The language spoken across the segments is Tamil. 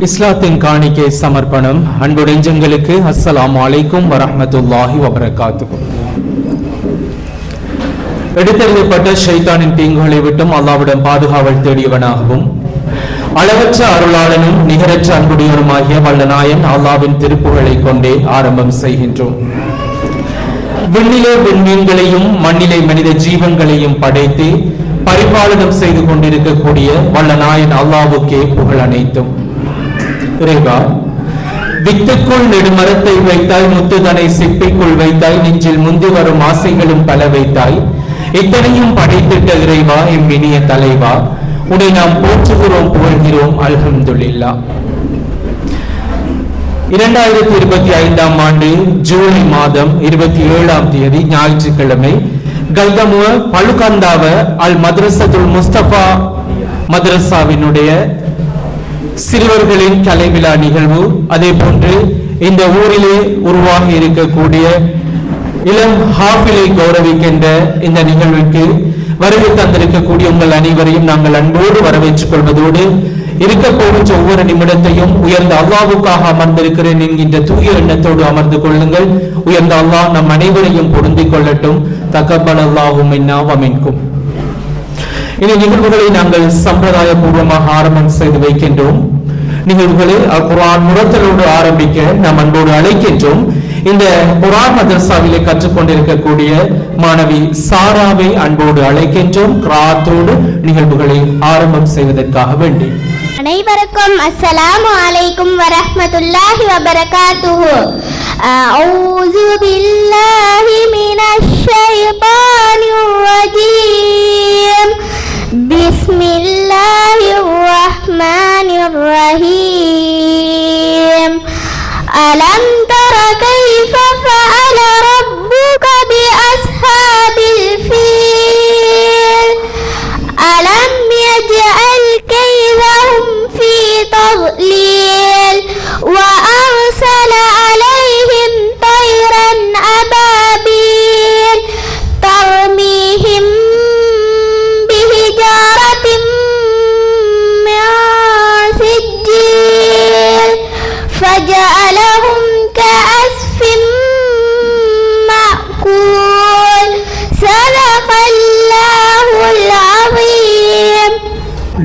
இஸ்லாத்தின் காணிக்கை சமர்ப்பணம். அன்பு நெஞ்சங்களுக்கு அஸ்ஸலாமு அலைக்கும் வரஹ்மத்துல்லாஹி வபரகாத்துஹு. எடுத்தெறியப்பட்ட ஷைத்தானின் தீங்குகளை விட்டும் அல்லாஹ்விடம் பாதுகாவல் தேடியவனாகவும் அளவற்ற அருளாளனும் நிகரற்ற அன்புடையவனுமாகிய வல்லநாயன் அல்லாஹ்வின் திருப்புகழை கொண்டே ஆரம்பம் செய்கின்றோம். விண்ணிலே விண்மீன்களையும் மண்ணிலே மனித ஜீவன்களையும் படைத்து பரிபாலனம் செய்து கொண்டிருக்கக்கூடிய வல்லநாயன் அல்லாஹ்வுக்கே புகழ் அனைத்தும். இறைவா, வித்துக்குள் நெடுமரத்தை வைத்தாய், முத்துதனை சிப்பிக்குள் வைத்தாய், நெஞ்சில் முந்தி வரும் ஆசைகளும் பல வைத்தாய். இத்தனையும் படைத்திட்ட இறைவா, எம் இனிய தலைவா, உன்னை நாம் போற்றுகிறோம், புகழ்கிறோம். அல்ஹம்துலில்லாஹ். 2025 ஆண்டு ஜூலை மாதம் 27ஆம் தேதி ஞாயிற்றுக்கிழமை கல்கமுவ பழுகந்தாவ அல் மദ്രസத்துல் முஸ்தபா மദ്രസാவினுடைய சிறுவர்களின் கலை விழா நிகழ்வு, அதே போன்று இந்த ஊரிலே உருவாகி இருக்கக்கூடிய இளம் ஹாஃபிலை கௌரவிக்கின்ற இந்த நிகழ்வுக்கு வருகை தந்திருக்கக்கூடிய உங்கள் அனைவரையும் நாங்கள் அன்போடு வரவேற்றுக் கொள்வதோடு, இருக்க போகின்ற ஒவ்வொரு நிமிடத்தையும் உயர்ந்த அல்லாஹ்வுக்காக அமர்ந்திருக்கிறேன் என்கின்ற தூய எண்ணத்தோடு அமர்ந்து கொள்ளுங்கள். உயர்ந்த அல்லாஹ் நம் அனைவரையும் பொருந்திக் கொள்ளட்டும். தகப்பலல்லாஹு மின்னா வ மின்கும். இந்த நிகழ்வுகளை நாங்கள் சம்பிரதாய பூர்வமாக ஆரம்பம் செய்து வைக்கின்றோம். நிகழ்வுகளை குர்ஆன் முரத்தலோடு ஆரம்பிக்க நாம் அன்போடு அழைக்கின்றோம். இந்த குர்ஆன் மதரசாவிலே கற்றுக்கொண்டிருக்கக்கூடிய மாணவி சாராவை அன்போடு அழைக்கின்றோம். கிராத்தோடு நிகழ்வுகளை ஆரம்பம் செய்வதற்காக வேண்டி. அனைவருக்கும் அஸ்ஸலாமு அலைக்கும் வரஹ்மத்துல்லாஹி வபரகாத்துஹு. அஊது பில்லாஹி மினஷ் ஷைத்தானிர் ரஜீம். பிஸ்மில்லாஹிர் ரஹ்மானிர் ரஹீம். அலம் தர கைஃப ஃபஅல ரப்புக பி அஸ்ஹாபில் ஃபீல். அலம் யஜ்அல் கைதஹும் ஃபீ தضلீல் வ அர்ஸல அலைஹிம் طيرًا أبابيل ترميهم بحجارة من سجيل فجعلهم كعصف مأكول. صدق الله العظيم.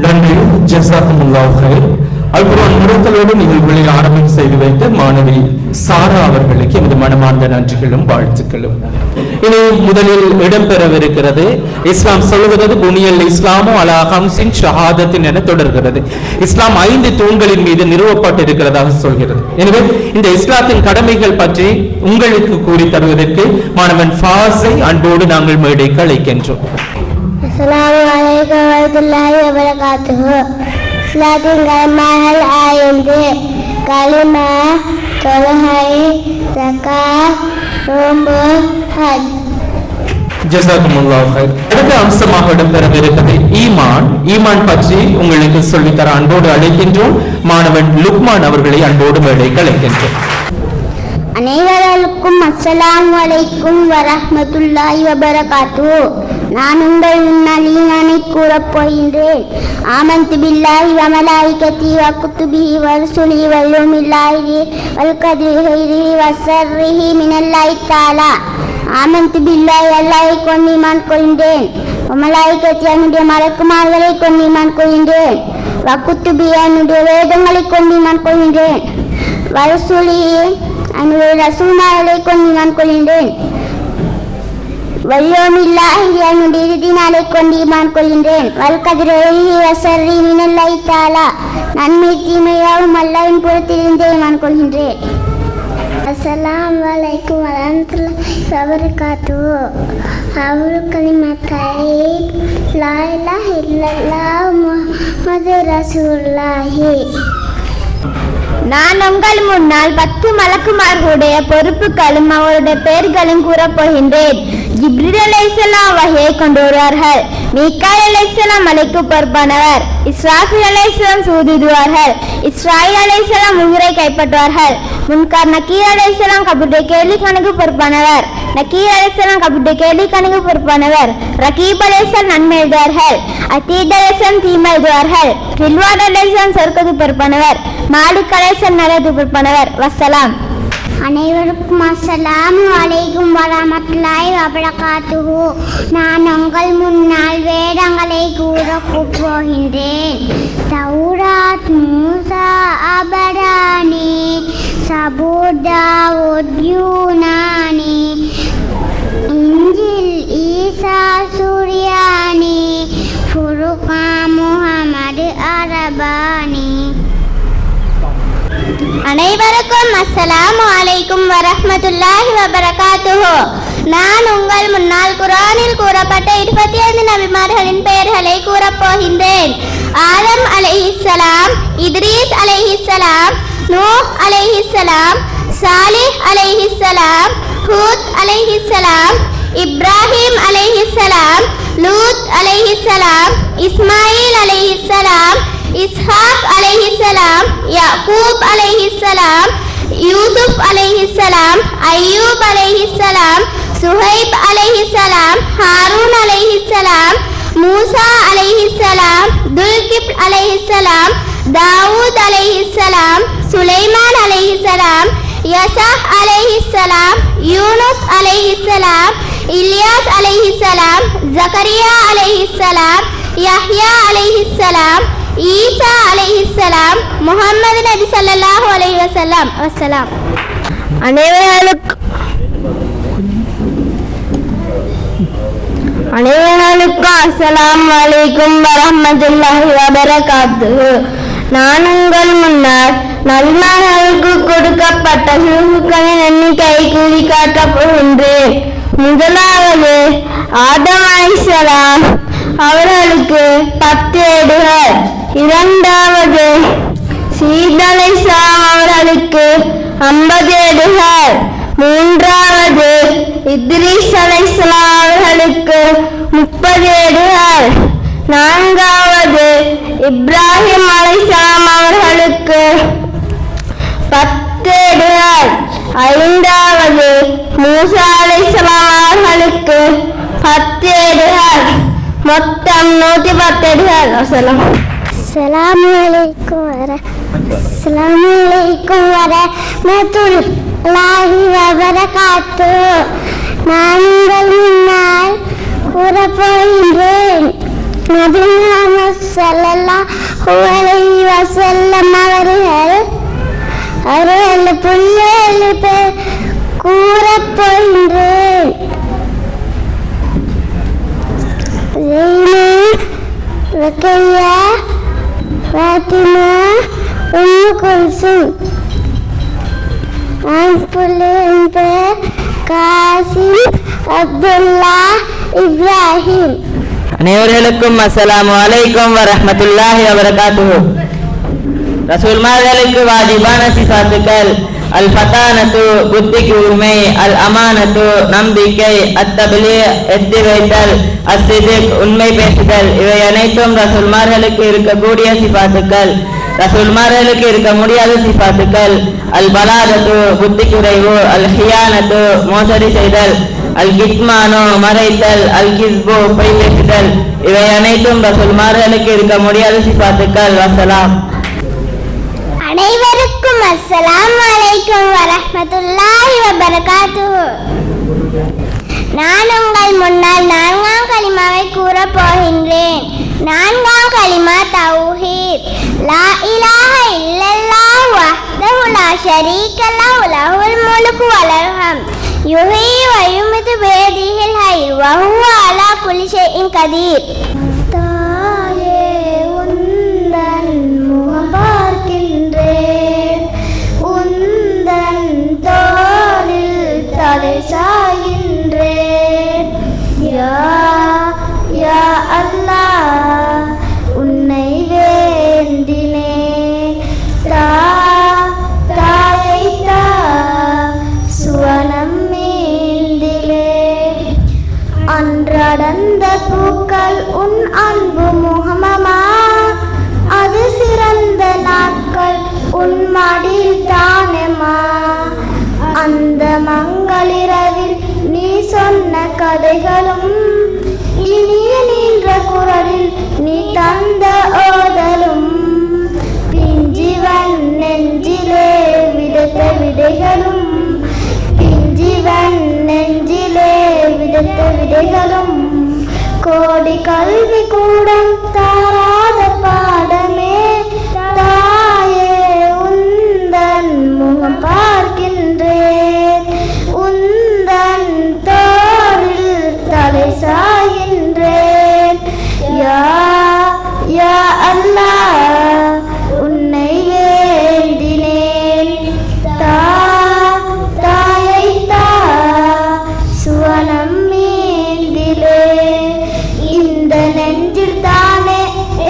நன்றி. ஜஸாக்குமுல்லாஹ் கைர். அல்குர்ஆன் முரத்தலோடு நிகழ்வுகளை ஆரம்பம் செய்து வைத்த மாணவி சாரா அவர்களுக்கு எனது மனமார்ந்த நன்றிகளும் வாழ்த்துக்களும். இனி முதலில் இடம்பெறவிருக்கிறது இஸ்லாம் சொல்லுகிறது புனியல் இஸ்லாமு அலா ஹம்ஸின் ஷஹாதத்தின் என தொடர்கிறது. இஸ்லாம் 5 தூண்களின் மீது நிறுவப்பட்டிருக்கிறதாக சொல்கிறது. எனவே இந்த இஸ்லாத்தின் கடமைகள் பற்றி உங்களுக்கு கூறி தருவதற்கு மாணவன் ஃபாஸை அன்போடு நாங்கள் மேடைக்கு அழைக்கின்றோம். அஸ்ஸலாமு அலைக்கும் வரஹ்மத்துல்லாஹி வபரகாத்துஹு. இஸ்லாத்தின் கடமைகள் 5: கலிமா, தொழுகை, ஸகாத், நோன்பு, ஹஜ். ஜஸாக்குமுல்லாஹ் கைர். அடுத்த அம்சமாக இடம்பெறவிருக்கிறது ஈமான். ஈமான் பற்றி உங்களுக்கு சொல்லித்தர அன்போடு அழைக்கின்றோம். மாணவன் லுக்மான் அவர்களை அன்போடு மேடைக்கு அழைக்கின்றோம். அனைவருக்கும் அஸ்ஸலாமு அலைக்கும் வரஹ்மத்துல்லாஹி வபரகாத்துஹு. நான் உங்கள் முன்னால் ஈமானை கூறப் போகின்றேன். ஆமன்து பில்லாஹி வ மலாயிகத்திஹி வ குதுபிஹி வ ருசுலிஹி வல் யௌமில் ஆகிர் வல் கத்ரி கைரிஹி வ ஷர்ரிஹி மினல்லாஹி தஆலா. ஆமன்து பில்லாஹி, அல்லாஹ்வை கொண்டு ஈமான் கொள்கின்றேன். வ மலாயிகத்திஹி, அவனுடைய மலக்குமார்களை கொண்டு ஈமான் கொள்கின்றேன். வ குதுபிஹி, அவனுடைய வேதங்களை கொண்டு ஈமான் கொள்கின்றேன். வ ருசுலிஹி, அவனுடைய ரசூல்மார்களை கொண்டு ஈமான் கொள்கின்றேன். வல்யோமில்லாஹி, அவனுடைய இறுதி நாளை கொண்டு ஈமான் கொள்கின்றேன். வல் கத்ரி வ ஷர்ரி மினல்லாஹி தஆலா, நன்மை தீமையாவும் அல்லாஹ்வின் புறத்திலிருந்தே ஈமான் கொள்கின்றேன். அஸ்ஸலாமு அலைக்கும் வரஹ்மத்துல்லாஹி வபரகாத்துஹு. அவுலு கலிமத்தை லா இலாஹ இல்லல்லாஹ் முஹம்மதுர் ரசூலுல்லாஹி. நான் உங்கள் முன்னால் 10 மலக்குமார்களுடைய பொறுப்புகளும் அவருடைய பெயர்களும் கூறப்போகின்றேன். ஜிப்ரீல் அலைஹிஸ்ஸலாம் வஹியை கொண்டு வருவார்கள். மீகாயில் அலைஹிஸ்ஸலாம் மலைக்கு பொறுப்பானவர். இஸ்ராஃபீல் அலைஹிஸ்ஸலாம் சூதிடுவார்கள். இஸ்ராயில் அலைஹிஸ்ஸலாம் உயிரை கைப்பற்றுவார்கள். முன்கார் நக்கீர் அலைஹிஸ்ஸலாம் கபருடைய கேள்வி கணக்கு பொறுப்பானவர். நக்கீர் அலைஹிஸ்ஸலாம் கபருடைய கேள்வி கணக்கு பொறுப்பானவர். ரகீப் அலைஹிஸ்ஸலாம் நன்மை எழுதுவார்கள். அதீத் அலைஹிஸ்ஸலாம் தீமை எழுதுவார்கள். ரில்வான் அலைஹிஸ்ஸலாம் சொர்க்கத்துக்கு பொறுப்பானவர். மாலிக் அலைஹிஸ்ஸலாம் நரகத்துக்கு பொறுப்பானவர். வஸ்ஸலாம். அனைவருக்கும் அஸ்ஸலாமு அலைக்கும் வரஹ்மத்துல்லாஹி வபரகாத்துஹு. நான் உங்கள் முன்னால் வேதங்களை கூறப் போகின்றேன். தௌராத், மூசா, அபரானி, சபூர், தாவூத், யூனானி, இன்ஜில், ஈசா, சூர்யானி, ஃபுர்கான், முஹம்மது, அரபானி. அனைவருக்கும் அஸ்ஸலாமு அலைக்கும் வரஹ்மத்துல்லாஹி வபரகாத்துஹு. நான் உங்கள் முன்னால் குர்ஆனில் கூறப்பட்ட 25 நபிமார்களின் பெயர்களை கூறப்போகின்றேன். ஆதம் அலைஹிஸ்ஸலாம், இத்ரீஸ் அலைஹிஸ்ஸலாம், நூஹ் அலைஹிஸ்ஸலாம், சாலிஹ் அலைஹிஸ்ஸலாம், ஹூத் அலைஹிஸ்ஸலாம், இப்ராஹிம் அலைஹிஸ்ஸலாம், லூத் அலைஹிஸ்ஸலாம், இஸ்மாயில் அலைஹிஸ்ஸலாம், இஸ்ஹாக் அலைஹிஸ்ஸலாம், யாக்கூப் அலைஹிஸ்ஸலாம், யூசுப் அலைஹிஸ்ஸலாம், அய்யூப் அலைஹிஸ்ஸலாம், சுஹைப் அலைஹிஸ்ஸலாம், ஹாரூன் அலைஹிஸ்ஸலாம், மூசா அலைஹிஸ்ஸலாம், துல்கிப்ல் அலைஹிஸ்ஸலாம், தாவூத் அலைஹிஸ்ஸலாம், சுலைமான் அலைஹிஸ்ஸலாம், யஸா அலைஹிஸ்ஸலாம், யூனுஸ் அலைஹிஸ்ஸலாம், இல்யாஸ் அலைஹிஸ்ஸலாம், ஜக்கரியா அலைஹிஸ்ஸலாம், யஹ்யா அலைஹிஸ்ஸலாம், ஈசா அலைஹிஸ்ஸலாம், முஹம்மது நபி ஸல்லல்லாஹு அலைஹி வஸல்லம். வஸ்ஸலாம். அனைவருக்கும் அஸ்ஸலாமு அலைக்கும் வரஹ்மத்துல்லாஹி வபரகாத்துஹு. நான் உங்கள் முன்னால் நபிமார்களுக்கு கொடுக்கப்பட்ட சிறப்புகளின் எண்ணிக்கையை கூறி காட்டப் போகின்றேன். முதலாவது ஆதம் அலைஹிஸ்ஸலாம், அவர்களுக்கு 10 ஏடுகள். இரண்டாவது சீத் அலைஹிஸ்ஸலாம், அவர்களுக்கு 50 ஏடுகள். மூன்றாவது இத்ரீஸ் அலைஹிஸ்ஸலாம், அவர்களுக்கு 30 ஏடுகள். நான்காவது இப்ராஹிம் அலைஹிஸ்ஸலாம், அவர்களுக்கு 10 ஏடுகள். ஐந்தாவது மூசா அலைஹிஸ்ஸலாம், அவர்களுக்கு 10 ஏடுகள். மொத்தம் 110 ஏடுகள். அஸ்ஸலாமு அலைக்கும் வரஹ்மத்துல்லாஹி வபரகாத்துஹு. நான் உங்கள் முன்னால் கூறப்போகின்றேன். நபி முஹம்மது ஸல்லல்லாஹு அலைஹி வஸல்லம் அவர்கள் புள்ளிகள் பேர் கூறப்போகின்றேன். ரக்கையா, ஃபாத்திமா, உம்மு குல்சூம். புள்ளிகளின் பேர் காசிம், அப்துல்லா, இப்ராஹிம். அனைவர்களுக்கும் அஸ்ஸலாமு அலைக்கும் வரஹ்மத்துல்லாஹி வபரகாத்துஹு. ரசூல்மார்களுக்கு வாஜிபான சிஃபாத்துக்கள்: அல் ஃபதானத்து, புத்திக்கு உரிமை; அல் அமானத்து, நம்பிக்கை; அத்தப்லீக், எத்தி வைத்தல்; அஸ்ஸித்க், உண்மை பேசுதல். இவை அனைத்தும் ரசூல்மார்களுக்கு இருக்கக்கூடிய சிஃபாத்துக்கள். ரசூல்மார்களுக்கு இருக்க முடியாத சிஃபாத்துக்கள்: அல் பலாகத்து, புத்தி குறைவு; அல் ஹியானத்து, மோசடி செய்தல்; அல் கித்மானு, மறைத்தல்; அல் கிஸ்பு, பொய் பேசுதல். இவை அனைத்தும் ரசூல்மார்களுக்கு இருக்க முடியாத சிஃபாத்துக்கள். வஸ்ஸலாம். அனைவருக்கும் அஸ்ஸலாமு அலைக்கும் வரஹ்மத்துல்லாஹி வபரகாத்துஹு. நான் உங்கள் முன்னால் 4ஆம் கலிமாவை கூறப் போகின்றேன். 4ஆம் கலிமா தௌஹீத். லா இலாஹ இல்லல்லாஹு வஹ்தஹு லா ஷரீக லஹு லஹுல் முல்கு வ லஹுல் ஹம்த் யுஹ்யி வ யுமீத்து பியதிஹில் ஹைர் வ ஹுவ அலா குல்லி ஷைஇன் கதீர். தாயே உந்தன் முகம் பார்க்கின்றேன், உந்தன் தோளில் தலை சாய்கின்றேன். யா அல்லாஹ், உன்னை வேண்டினேன். தாயை சுவனம் மீந்திலே. விடைகளும் இனிய நின்ற குரலில் நீ தந்த ஓதலும் பிஞ்சிவன் நெஞ்சிலே விதைத்த விதைகளும் பிஞ்சிவன் நெஞ்சிலே விதைத்த விதைகளும் கோடி கல்வி கூடம் தாராத பாடமே தாயே உந்தன் முகம் பார்க்கின்றேன் உந்தன் தோளில் தலை சாய்கின்றேன் யா யா அல்லாஹ் உன்னை வேண்டினேன் தாயை சுவனம் மீந்திலே இந்த நெஞ்சில் தானே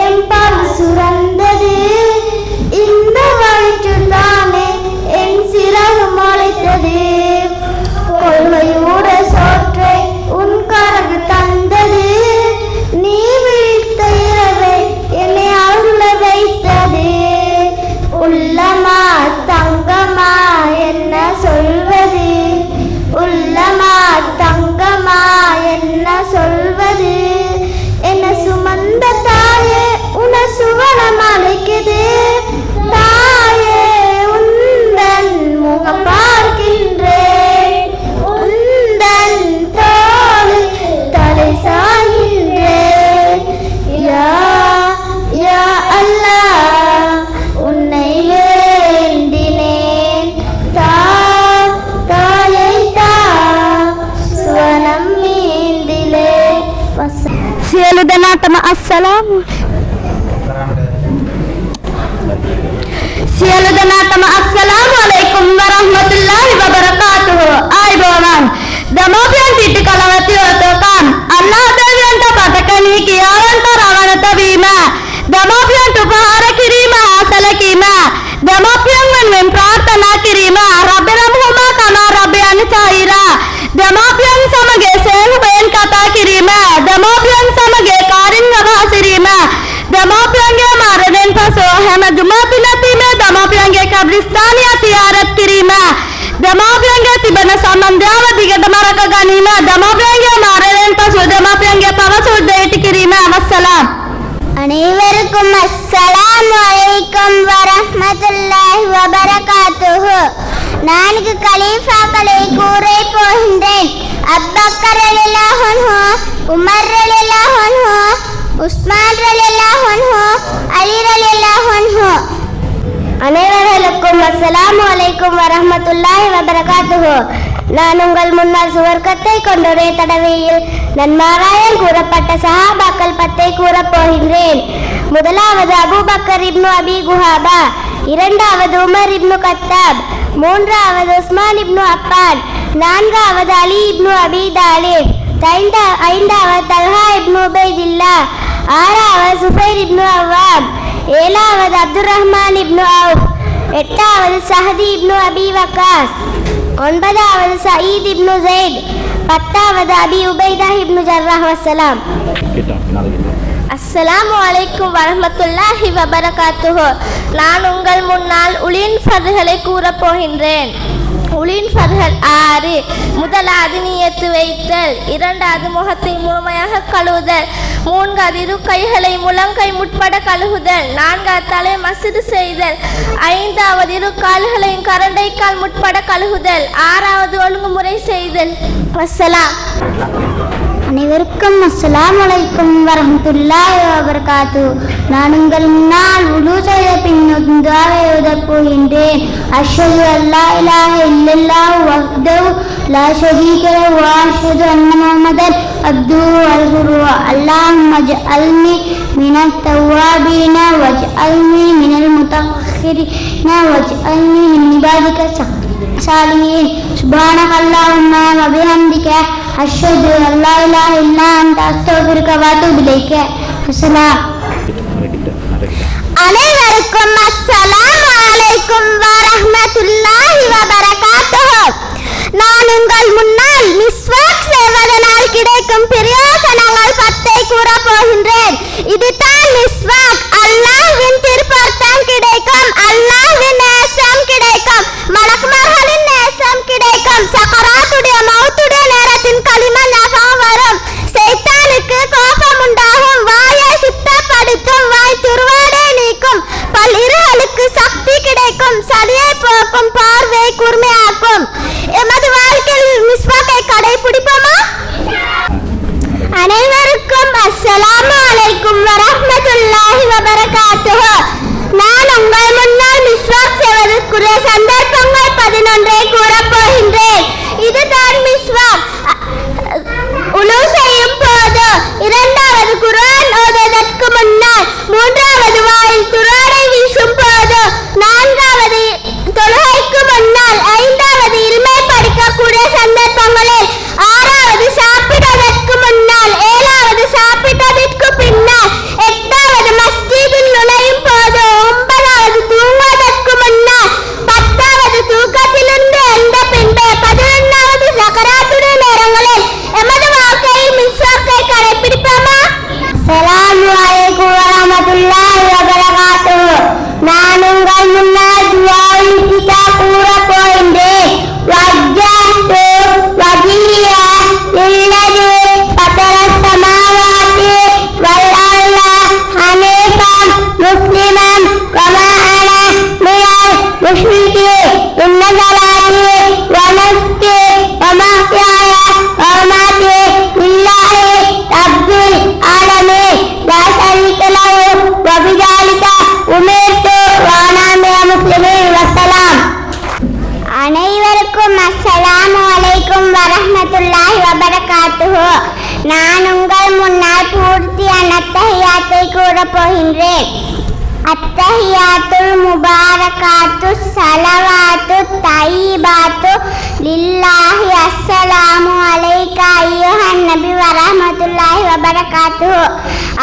எம்பால் சுரந்தது இந்த வயிற்றில் தானே என் சிறகு முளைத்தது கொள்கையோட சோற்றை உன் கரகு தந்தது நீ விழித்த இரவை என்னை அருள வைத்தது உள்ளமா தங்கமா என்ன சொல்வது உள்ளமா தங்கமா என்ன சொல்வது என்ன சுமந்த தாயே உன சுவனம் அழைக்குது தாயே உந்தன் முகம் பார்க்கின்றேன் உந்தன் தோளில் தலை சாய்கின்றேன் யா யா அல்லாஹ் உன்னை வேண்டினேன் தாயை சுவனம் மீந்திலே සියලුදනාටම අස්සලාමු සියලුදනාටම අස්සලාමු අලයිකුම් වරහ්මතුල්ලාහි වබරකාතුහු ආයිබෝවන් දමෝපියන් පිටි කලවති ඔතෝකන් අල්ලාහ් දෙවියන්ට පතකණී කියාවන්ත රවණත වීම දමෝපියන්ට උපහාර කිරීම ආසල කීම දමෝපියන් වෙනුවෙන් ප්‍රාර්ථනා කිරීම රබ්බරම්හුමා කමා රබ්බයන් සායිරා දමෝපියන් සමග සේවයෙන් කතා කිරීම දමෝපියන් සමග කාරින් වහා සිරීම දමෝපියන්ගේ මරණයෙන් පසු හැම ජුමා පිනතීමේ දමෝපියන්ගේ කබ්‍රිස්ථානය තියාරත් කිරීම දමෝපියන්ගේ තිබෙන සම්බන්ධයව දිගටම රැක ගැනීම දමෝපියන්ගේ මරණයෙන් පසු දමෝපියන්ගේ පවස උද්දේට කිරීම අවසලාම් அனைவருக்கும் அஸ்ஸலாமு அலைக்கும் வரஹ்மத்துல்லாஹி வபரகாத்துஹு. நான்கு கலீஃபாக்களை கூறே போகின்றேன். அபூபக்கர் ரலியல்லாஹு அன்ஹு, உமர் ரலியல்லாஹு அன்ஹு, உஸ்மான் ரலியல்லாஹு அன்ஹு, அலி ரலியல்லாஹு அன்ஹு. அனைவர்களுக்கும் அஸ்ஸலாமு அலைக்கும் வரஹ்மத்துல்லாஹி வபரகாத்துஹு. நான் உங்கள் முன்னால் சுவர்க்கத்தை கொண்டொரே தடவையில் நன்மாராயம் கூறப்பட்ட சஹாபாக்கள் 10 கூறப் போகின்றேன். முதலாவது அபூபக்கர் இப்னு அபி குஹாபா, இரண்டாவது உமர் இப்னு கத்தாப், மூன்றாவது உஸ்மான் இப்னு அப்பான், நான்காவது அலி இப்னு அபி தாலிப், ஐந்தாவது தல்ஹா இப்னு உபைதில்லா, ஆறாவது சுஃபைர் இப்னு அவ்வாப், ஏழாவது அப்துர் ரஹ்மான் இப்னு அவுஃப், எட்டாவது சஹதி இப்னு அபி வக்காஸ், ஒன்பதாவது சயீத் இப்னு ஸைத், பத்தாவது அபி உபைதா இப்னு ஜர்ராஹ். வஸ்ஸலாம். அஸ்ஸலாமு அலைக்கும் வரஹ்மத்துல்லாஹி வபரகாத்துஹு. நான் உங்கள் முன்னால் உலின் ஃபர்களை கூறப் போகின்றேன். உலின் ஃபர்கள் 6. முதலாவது நியத்து வைத்தல், இரண்டாவது முகத்தை முழுமையாக கழுவுதல், மூன்றாவது இரு கைகளை முழங்கை முற்பட கழுவுதல், நான்காவது தலை மசிது செய்தல், ஐந்தாவது இரு கால்களையும் கரண்டைக்கால் முற்பட கழுவுதல், ஆறாவது ஒழுங்குமுறை செய்தல். வஸ்ஸலாம். அனைவருக்கும் அஸ்ஸலாமு அலைக்கும் வரஹ்மத்துல்லாஹி வபரகாத்துஹு. நான் உங்கள் முன்னால் உது செய்த பின் துஆவை ஓதப் போகின்றேன். அஷ்ஹது அல்லா இலாஹ இல்லல்லாஹு வஹ்தஹு லா ஷரீக லஹு வ அஷ்ஹது அன்ன முஹம்மதன் அப்துஹு வ ரசூலுஹு. அல்லாஹும்ம ஜஅல்னி மினத் தவ்வாபீன வஜ்அல்னி மினல் முத்தஹஹிரீன வஜ்அல்னி மின் இபாதிக சாலிஹீன். சுப்ஹானக்கல்லாஹும்ம வ பிஹம்திக அஷ்ஹது அல்லா இலாஹ இல்லா அன்த அஸ்தக்ஃபிருக வ அத்தூபு இலைக. அஸ்ஸலாம். அனைவருக்கும் அஸ்ஸலாமு அலைக்கும் வரஹ்மத்துல்லாஹி வபரகாத்துஹு. நான் உங்கள் முன்னால் மிஸ்வாக் செய்வதனால் கிடைக்கும் பிரயோசனங்கள் 10 கூறப் போகின்றேன். இதுதான் மிஸ்வாக். அல்லாஹ்வின் திருப்பொருத்தம் கிடைக்கும், அல்லாஹ்வின் நேசம் கிடைக்கும், மலக்குமார்களின் நேசம் கிடைக்கும், சக்கராத்துடைய மௌத்துடைய நேரத்தின் களிமா ஞாபகம் வரும். கொடுக்கும், சதையை போக்கும், பார்வை கூர்மையாக்கும். எமது வாழ்க்கையில் மிஸ்வாக்கை கடைபிடிப்போமா? அனைவருக்கும் அஸ்ஸலாமு அலைக்கும் வரஹ்மத்துல்லாஹி வபரகாத்துஹு. நான் உங்கள் முன்னால் மிஸ்வாக் செய்வதற்குரிய சந்தர்ப்பங்கள் 11 கூறப் போகின்றேன். இதுதான் மிஸ்வாக். உலு செய்யும் போது, 2வது குர்ஆன் ஓதுவதற்கு முன்னால், 3வது வாயில் குர்ஆனை வீசும் போது, 4வது தொழுகைக்கு முன்னால், 5வது இல்மை படிக்கக்கூடிய சந்தர்ப்பங்களில், 6வது சாப்பிடுவதற்கு முன்னால், 7வது சாப்பிட்டதற்கு பின்னால், 8வது மஸ்ஜிதில் நுழையும் போது, 9வது தூங்குவதற்கு முன்னால், 10வது தூக்கத்திலிருந்து எழுந்த பின்பு, 11வது சக்கராத்துடைய நேரங்களில் எமது வாழ்க்கையில் மிஸ்வாக்கை கடைபிடிப்போமா? அஸ்ஸலாமு அலைக்கும் வரஹ்மத்துல்லாஹி வபரகாத்துஹு. நான் உங்கள் முன்னால் துஆவில் கிதாப் கூறப் போகின்றேன். வஜ்ஜஹ்து வஜ்ஹிய லில்லதி ஃபதர ஸமாவாத்தி வல் அர்த ஹனீஃபன் முஸ்லிமன் வமா அனா மினல் முஷ்ரிகீன். இன்ன ஸலாத்தி வ நஸ்கி வ மஹ்யாய வ மமாத்தி லில்லாஹி ரப்பில் ஆலமீன் லா ஷரீக லஹு வ பிதாலிக உமிர்து வ அனா மினல் முஸ்லிமீன். வஸ்ஸலாம். அனைவருக்கும் அஸ்ஸலாமு அலைக்கும் வரஹ்மத்துல்லாஹி வபரகாத்துஹு. நான் உங்கள் முன்னால் பூர்த்தியான அத்தஹியாத்தை கூறப் போகின்றேன். அத்தஹியாத்துல் முபாரகாத்து ஸலவாத்து தய்யிபாத்து லில்லாஹி. அஸ்ஸலாமு அலைக்கா அய்யுஹன் நபி வரஹ்மத்துல்லாஹி வபரகாத்துஹு.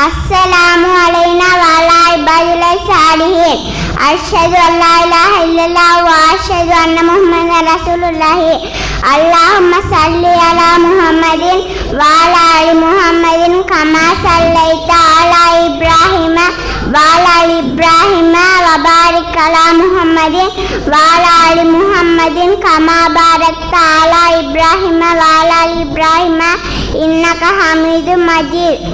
அஸ்ஸலாமு அலைனா வ அலா இபாதில்லாஹி ஸாலிஹீன். அஷ்ஹது அல்லா இலாஹ இல்லல்லாஹ் வ அஷ்ஹது அன்ன முஹம்மதன் ரசூலுல்லாஹி. அல்லாஹும்ம ஸல்லி அலா முஹம்மதின் வ அலா ஆலி முஹம்மதின் கமா ஸல்லைத அலா இப்ராஹீம வ அலா ஆலி இப்ராஹீம வ பாரிக் அலா முஹம்மதின் வ அலா ஆலி முஹம்மதின் கமா பாரக்த அலா இப்ராஹீம வ அலா ஆலி இப்ராஹீம இன்னக ஹமீதும் மஜீத்.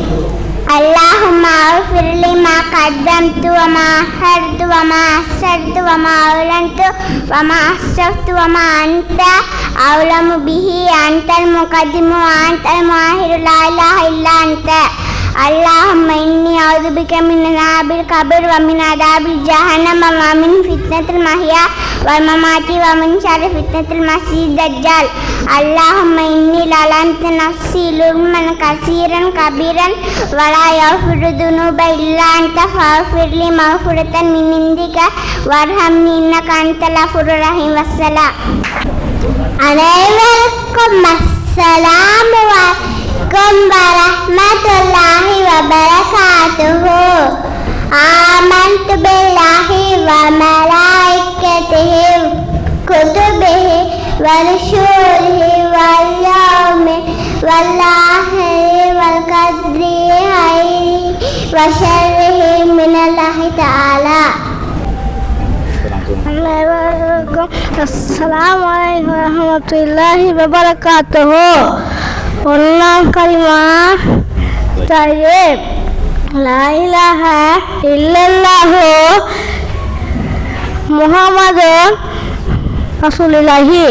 அல்லாஹும்ம அஃபிர் லிமா கத்தம்து வ மா அஹர்து வ மா அஸ்ஸர்து வ மா அலன்து வ மா அஸ்ரஃப்து வ மா அன்த அவ்லமு பிஹி அன்தல் முகத்திமு அன்தல் முஆஹிரு லா இலாஹ இல்லா அன்த. அல்லாஹும்ம இன்னி அஊது பிக மின் அஸாபில் கப்ர் வ மின் அஸாபில் ஜஹன்னம வ மின் ஃபித்னத்தில் மஹ்யா வல் மமாத்தி வ மின் ஷர்ரி ஃபித்னத்தில் மஸீஹ் தஜ்ஜால். அல்லாஹும்ம இன்னி லலம்து நஃப்ஸி லுல்மன் கஸீரன் கபீரன் வ லா யஃபிரு துனூப இல்லா அன்த ஃபஃபிர் லி மஃஃபிரத்தன் மின் இந்திக வர்ஹம்னி இன்னக அன்தல் கஃபூருர் ரஹீம். வஸ்ஸலாம். அனைவருக்கும் அஸ்ஸலாமு அலைக்கும் வரஹ்மத்துல்லாஹி வபரகாத்துஹு. ஆமன்து பில்லாஹி வ மலாயிகத்திஹி குதுபிஹி வ ருசுலிஹி வல் யௌமில் ஆஹிரி வல் கத்ரி ഖൈരി വശർരിഹി മിനല്ലാഹി തആല. അല്ലാഹുക്കും അസ്സലാമു അലൈക്കും വറഹ്മത്തുള്ളാഹി വബറകാതുഹു. ഒന്നാം കലിമ തയ്യിബ് ലാ ഇലാഹ ഇല്ലല്ലാഹു മുഹമ്മദുർ റസൂലുള്ളാഹി.